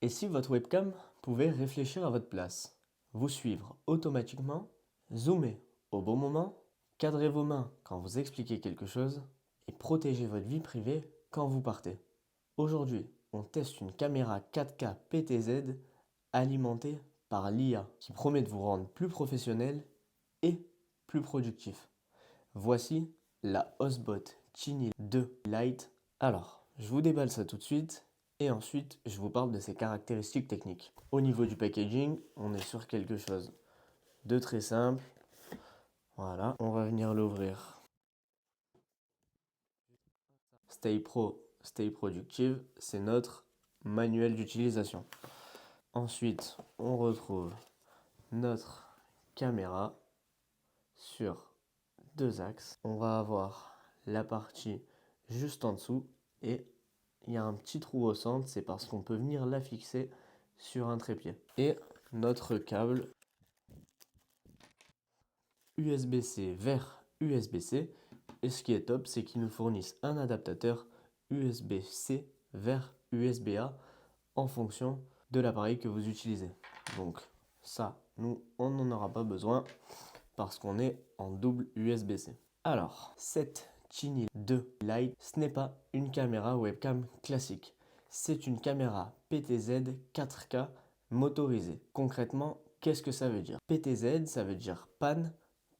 Et si votre webcam pouvait réfléchir à votre place, vous suivre automatiquement, zoomer au bon moment, cadrer vos mains quand vous expliquez quelque chose et protéger votre vie privée quand vous partez. Aujourd'hui, on teste une caméra 4K PTZ alimentée par l'IA qui promet de vous rendre plus professionnel et plus productif. Voici la Osbot Chinil 2 Lite. Alors, je vous déballe ça tout de suite et ensuite je vous parle de ses caractéristiques techniques. Au niveau du packaging, on est sur quelque chose de très simple. Voilà, on va venir l'ouvrir. Stay Pro, Stay Productive, c'est notre manuel d'utilisation. Ensuite, on retrouve notre caméra sur deux axes. On va avoir la partie juste en dessous et il y a un petit trou au centre, c'est parce qu'on peut venir la fixer sur un trépied. Et notre câble USB-C vers USB-C. Et ce qui est top, c'est qu'ils nous fournissent un adaptateur USB-C vers USB-A en fonction de l'appareil que vous utilisez. Donc ça, nous, on n'en aura pas besoin parce qu'on est en double USB-C. Alors, cette Chinil 2 Lite, ce n'est pas une caméra webcam classique. C'est une caméra PTZ 4K motorisée. Concrètement, qu'est-ce que ça veut dire? PTZ, ça veut dire pan,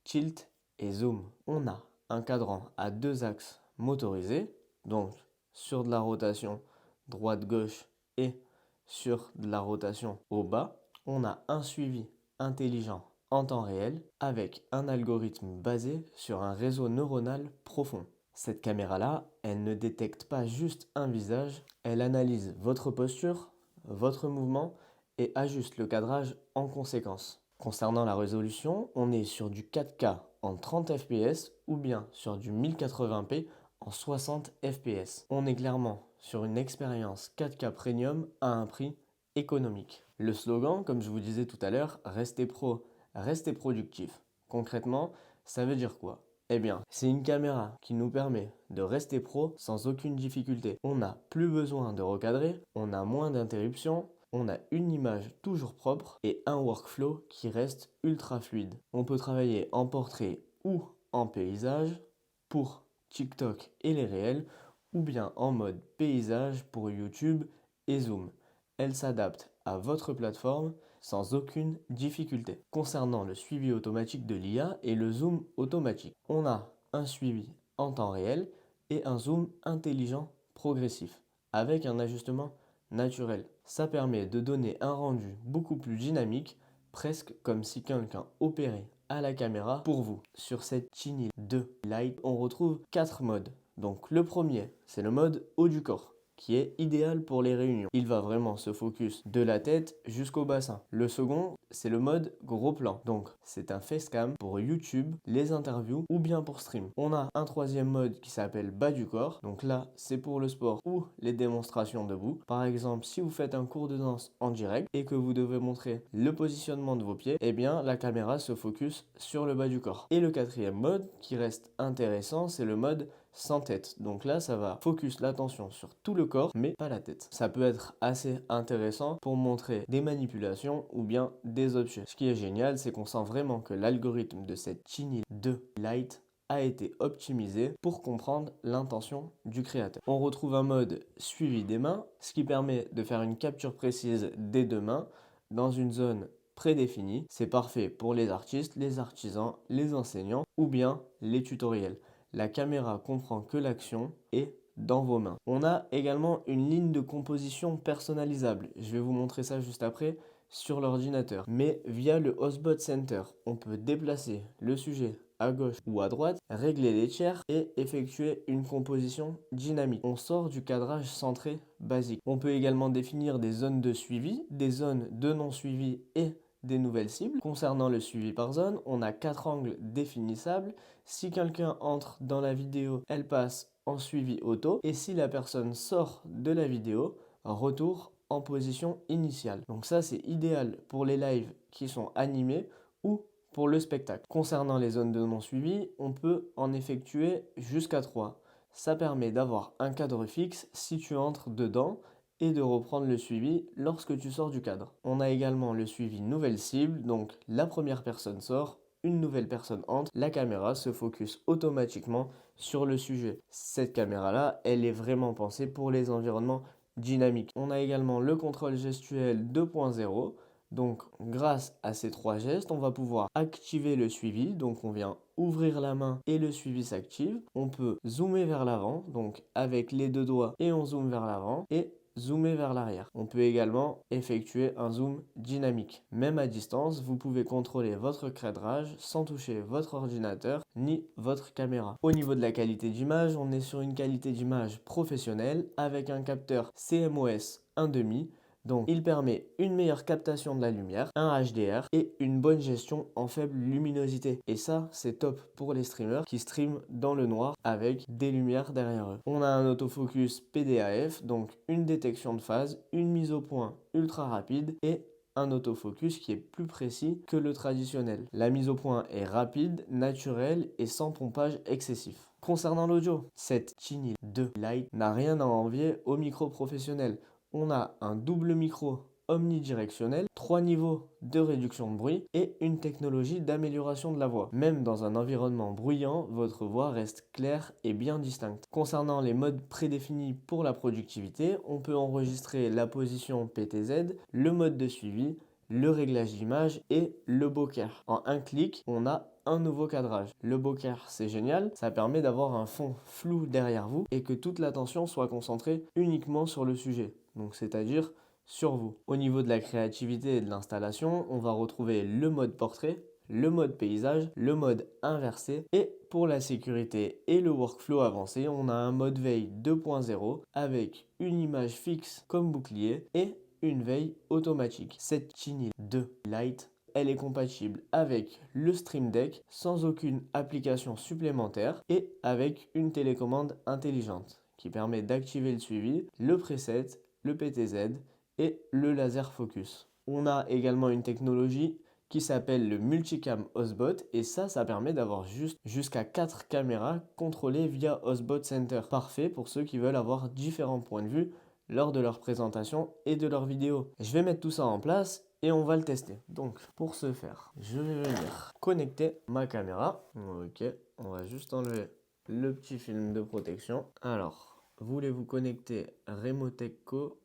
tilt et zoom. On a un cadran à deux axes motorisés, donc sur de la rotation droite-gauche et sur de la rotation au bas. On a un suivi intelligent en temps réel avec un algorithme basé sur un réseau neuronal profond. Cette caméra-là, elle ne détecte pas juste un visage, elle analyse votre posture, votre mouvement et ajuste le cadrage en conséquence. Concernant la résolution, on est sur du 4K en 30 fps ou bien sur du 1080p en 60 fps. On est clairement sur une expérience 4K Premium à un prix économique. Le slogan, comme je vous disais tout à l'heure, restez pro, restez productif. Concrètement, ça veut dire quoi? Eh bien, c'est une caméra qui nous permet de rester pro sans aucune difficulté. On n'a plus besoin de recadrer, on a moins d'interruptions, on a une image toujours propre et un workflow qui reste ultra fluide. On peut travailler en portrait ou en paysage pour TikTok et les réels ou bien en mode paysage pour YouTube et Zoom. Elle s'adapte à votre plateforme sans aucune difficulté. Concernant le suivi automatique de l'IA et le zoom automatique, on a un suivi en temps réel et un zoom intelligent progressif avec un ajustement naturel. Ça permet de donner un rendu beaucoup plus dynamique, presque comme si quelqu'un opérait à la caméra pour vous. Sur cette Chinil 2 Lite, on retrouve 4 modes. Donc le premier, c'est le mode haut du corps, qui est idéal pour les réunions. Il va vraiment se focus de la tête jusqu'au bassin. Le second, c'est le mode gros plan. Donc, c'est un facecam pour YouTube, les interviews ou bien pour stream. On a un troisième mode qui s'appelle bas du corps. Donc là, c'est pour le sport ou les démonstrations debout. Par exemple, si vous faites un cours de danse en direct et que vous devez montrer le positionnement de vos pieds, eh bien, la caméra se focus sur le bas du corps. Et le quatrième mode qui reste intéressant, c'est le mode sans tête. Donc là, ça va focus l'attention sur tout le corps, mais pas la tête. Ça peut être assez intéressant pour montrer des manipulations ou bien des objets. Ce qui est génial, c'est qu'on sent vraiment que l'algorithme de cette Chinil 2 Lite a été optimisé pour comprendre l'intention du créateur. On retrouve un mode suivi des mains, ce qui permet de faire une capture précise des deux mains dans une zone prédéfinie. C'est parfait pour les artistes, les artisans, les enseignants ou bien les tutoriels. La caméra comprend que l'action est dans vos mains. On a également une ligne de composition personnalisable. Je vais vous montrer ça juste après sur l'ordinateur. Mais via le Hostbot Center, on peut déplacer le sujet à gauche ou à droite, régler les tiers et effectuer une composition dynamique. On sort du cadrage centré basique. On peut également définir des zones de suivi, des zones de non-suivi et des nouvelles cibles. Concernant le suivi par zone, on a 4 angles définissables. Si quelqu'un entre dans la vidéo, elle passe en suivi auto. Et si la personne sort de la vidéo, retour en position initiale. Donc ça, c'est idéal pour les lives qui sont animés ou pour le spectacle. Concernant les zones de non-suivi, on peut en effectuer jusqu'à 3. Ça permet d'avoir un cadre fixe si tu entres dedans et de reprendre le suivi lorsque tu sors du cadre. On a également le suivi nouvelle cible, donc la première personne sort, une nouvelle personne entre, la caméra se focus automatiquement sur le sujet. Cette caméra-là, elle est vraiment pensée pour les environnements dynamiques. On a également le contrôle gestuel 2.0. Donc, grâce à ces 3 gestes, on va pouvoir activer le suivi. Donc, on vient ouvrir la main et le suivi s'active. On peut zoomer vers l'avant, donc avec les 2 doigts et on zoome vers l'avant. Et zoomer vers l'arrière. On peut également effectuer un zoom dynamique. Même à distance, vous pouvez contrôler votre cadrage sans toucher votre ordinateur ni votre caméra. Au niveau de la qualité d'image, on est sur une qualité d'image professionnelle avec un capteur CMOS 1.5. Donc, il permet une meilleure captation de la lumière, un HDR et une bonne gestion en faible luminosité. Et ça, c'est top pour les streamers qui streament dans le noir avec des lumières derrière eux. On a un autofocus PDAF, donc une détection de phase, une mise au point ultra rapide et un autofocus qui est plus précis que le traditionnel. La mise au point est rapide, naturelle et sans pompage excessif. Concernant l'audio, cette Cine 2 Lite n'a rien à envier au micro professionnel. On a un double micro omnidirectionnel, 3 niveaux de réduction de bruit et une technologie d'amélioration de la voix. Même dans un environnement bruyant, votre voix reste claire et bien distincte. Concernant les modes prédéfinis pour la productivité, on peut enregistrer la position PTZ, le mode de suivi, le réglage d'image et le bokeh. En un clic, on a un nouveau cadrage. Le bokeh, c'est génial, ça permet d'avoir un fond flou derrière vous et que toute l'attention soit concentrée uniquement sur le sujet, donc c'est-à-dire sur vous. Au niveau de la créativité et de l'installation, on va retrouver le mode portrait, le mode paysage, le mode inversé et pour la sécurité et le workflow avancé, on a un mode veille 2.0 avec une image fixe comme bouclier et une veille automatique. Cette Cine 2 Lite, elle est compatible avec le Stream Deck sans aucune application supplémentaire et avec une télécommande intelligente qui permet d'activer le suivi, le preset, le PTZ et le laser focus. On a également une technologie qui s'appelle le Multicam Hotspot et ça permet d'avoir jusqu'à 4 caméras contrôlées via Hotspot Center. Parfait pour ceux qui veulent avoir différents points de vue lors de leur présentation et de leur vidéo. Je vais mettre tout ça en place et on va le tester. Donc pour ce faire, je vais venir connecter ma caméra. Ok, on va juste enlever le petit film de protection. Alors, voulez-vous connecter Remotech Co?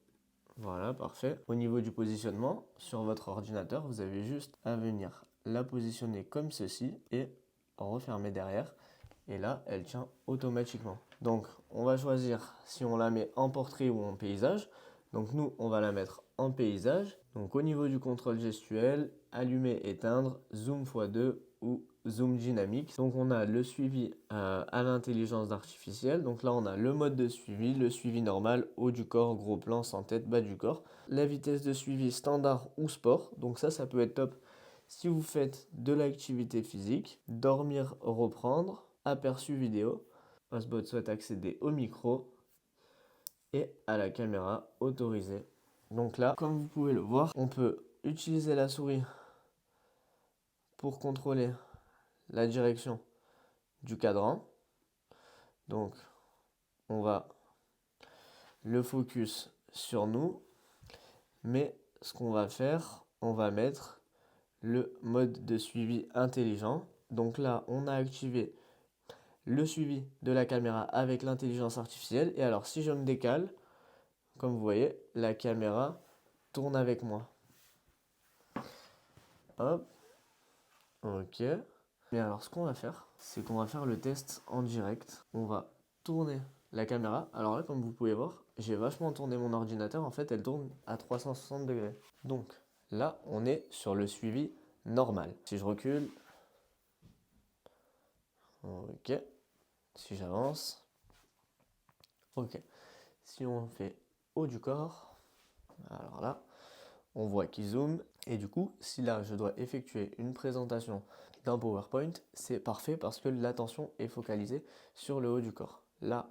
Voilà, parfait. Au niveau du positionnement, sur votre ordinateur, vous avez juste à venir la positionner comme ceci et refermer derrière. Et là, elle tient automatiquement. Donc, on va choisir si on la met en portrait ou en paysage. Donc, nous, on va la mettre en paysage. Donc, au niveau du contrôle gestuel, allumer, éteindre, zoom x2 ou zoom dynamique. Donc, on a le suivi à l'intelligence artificielle. Donc là, on a le mode de suivi, le suivi normal, haut du corps, gros plan, sans tête, bas du corps. La vitesse de suivi standard ou sport. Donc ça peut être top si vous faites de l'activité physique, dormir, reprendre, aperçu vidéo. Hotspot souhaite accéder au micro et à la caméra autorisée. Donc là, comme vous pouvez le voir, on peut utiliser la souris pour contrôler la direction du cadran. Donc, on va le focus sur nous, mais ce qu'on va faire, on va mettre le mode de suivi intelligent. Donc là, on a activé le suivi de la caméra avec l'intelligence artificielle. Et alors, si je me décale, comme vous voyez, la caméra tourne avec moi. Hop. Ok. Mais alors, ce qu'on va faire, c'est qu'on va faire le test en direct. On va tourner la caméra. Alors là, comme vous pouvez voir, j'ai vachement tourné mon ordinateur. En fait, elle tourne à 360 degrés. Donc là, on est sur le suivi normal. Si je recule, ok. Si j'avance, ok. Si on fait haut du corps, alors là, on voit qu'il zoome. Et du coup, si là, je dois effectuer une présentation d'un PowerPoint, c'est parfait parce que l'attention est focalisée sur le haut du corps. Là,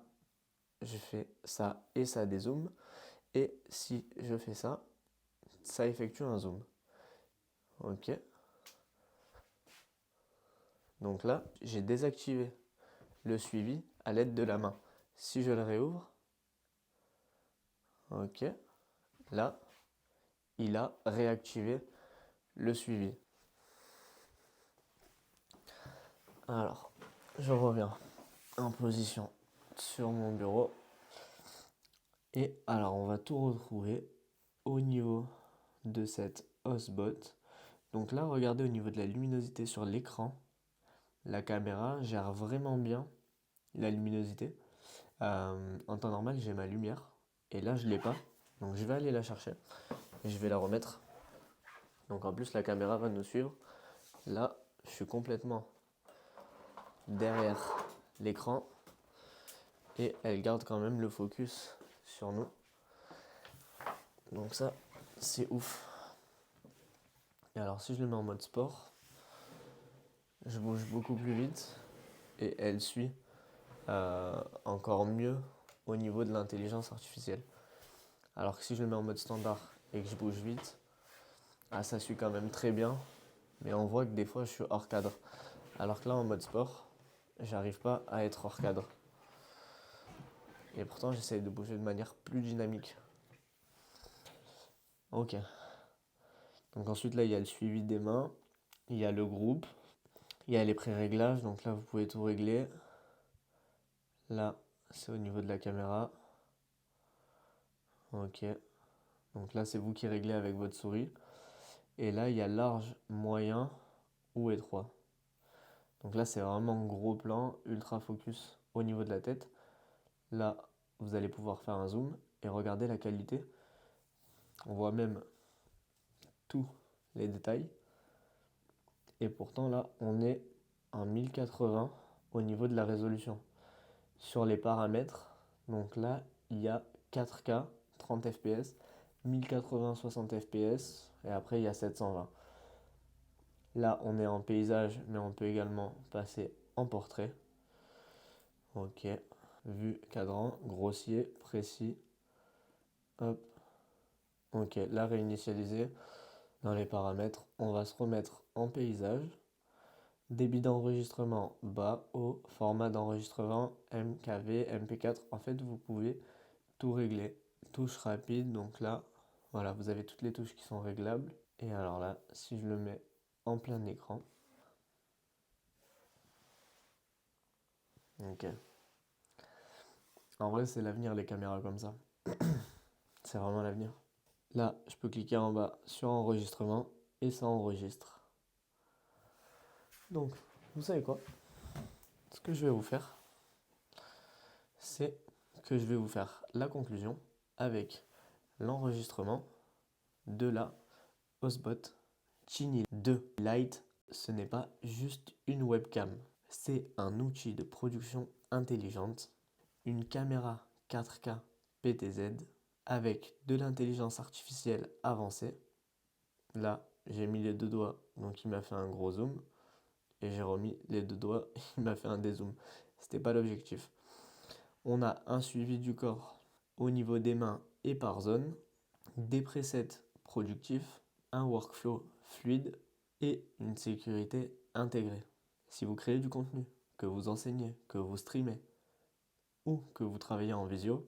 je fais ça et ça dézoome. Et si je fais ça, ça effectue un zoom. Ok. Donc là, j'ai désactivé le suivi à l'aide de la main. Si je le réouvre, ok. là, il a réactivé le suivi. Alors, je reviens en position sur mon bureau. Et alors, on va tout retrouver au niveau de cette Osbot. Donc là, regardez au niveau de la luminosité sur l'écran. La caméra gère vraiment bien la luminosité. En temps normal, j'ai ma lumière. Et là, je ne l'ai pas. Donc, je vais aller la chercher. Et je vais la remettre. Donc, en plus, la caméra va nous suivre. Là, je suis complètement derrière l'écran. Et elle garde quand même le focus sur nous. Donc ça, c'est ouf. Et alors, si je le mets en mode sport, je bouge beaucoup plus vite. Et elle suit encore mieux au niveau de l'intelligence artificielle. Alors que si je le mets en mode standard et que je bouge vite, ça suit quand même très bien, mais on voit que des fois je suis hors cadre. Alors que là en mode sport, j'arrive pas à être hors cadre. Et pourtant j'essaye de bouger de manière plus dynamique. Ok. Donc ensuite là il y a le suivi des mains, il y a le groupe, il y a les pré-réglages, donc là vous pouvez tout régler. Là c'est au niveau de la caméra. Ok. Donc là c'est vous qui réglez avec votre souris. Et là il y a large, moyen ou étroit. Donc là, c'est vraiment gros plan, ultra focus au niveau de la tête. Là, vous allez pouvoir faire un zoom et regarder la qualité. On voit même tous les détails. Et pourtant, là, on est en 1080 au niveau de la résolution. Sur les paramètres, donc là, il y a 4K, 30 fps, 1080, 60 fps, et après, il y a 720. Là, on est en paysage, mais on peut également passer en portrait. Ok. Vue, cadran, grossier, précis. Hop. Ok, là réinitialiser. Dans les paramètres, on va se remettre en paysage. Débit d'enregistrement bas, haut, format d'enregistrement MKV, MP4. En fait, vous pouvez tout régler. Touche rapide, donc là, voilà, vous avez toutes les touches qui sont réglables. Et alors là, si je le mets en plein écran. Ok. En vrai, c'est l'avenir, les caméras comme ça. C'est vraiment l'avenir. Là, je peux cliquer en bas sur enregistrement et ça enregistre. Donc, vous savez quoi? Ce que je vais vous faire, c'est que je vais vous faire la conclusion avec l'enregistrement de la Osbot Chinil 2 Lite. Ce n'est pas juste une webcam, c'est un outil de production intelligente, une caméra 4K PTZ avec de l'intelligence artificielle avancée. Là, j'ai mis les deux doigts, donc il m'a fait un gros zoom. Et j'ai remis les deux doigts, il m'a fait un dézoom. C'était pas l'objectif. On a un suivi du corps au niveau des mains et par zone, des presets productifs, un workflow fluide et une sécurité intégrée. Si vous créez du contenu, que vous enseignez, que vous streamez ou que vous travaillez en visio,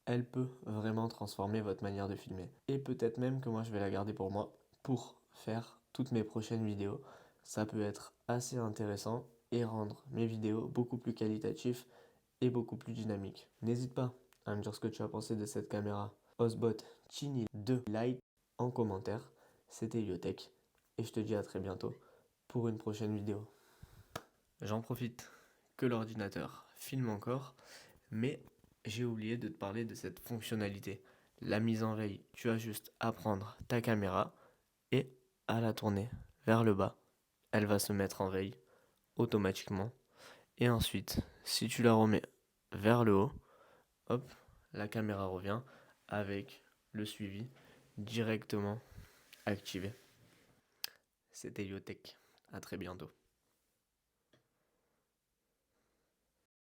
elle peut vraiment transformer votre manière de filmer. Et peut-être même que moi je vais la garder pour moi pour faire toutes mes prochaines vidéos. Ça peut être assez intéressant et rendre mes vidéos beaucoup plus qualitatives et beaucoup plus dynamiques. N'hésite pas à me dire ce que tu as pensé de cette caméra Osbot Chinil 2 Lite en commentaire. C'était Iotech et je te dis à très bientôt pour une prochaine vidéo. J'en profite que l'ordinateur filme encore, mais j'ai oublié de te parler de cette fonctionnalité. La mise en veille, tu as juste à prendre ta caméra et à la tourner vers le bas. Elle va se mettre en veille automatiquement. Et ensuite, si tu la remets vers le haut, hop, la caméra revient avec le suivi directement activé. C'était Iotech. À très bientôt.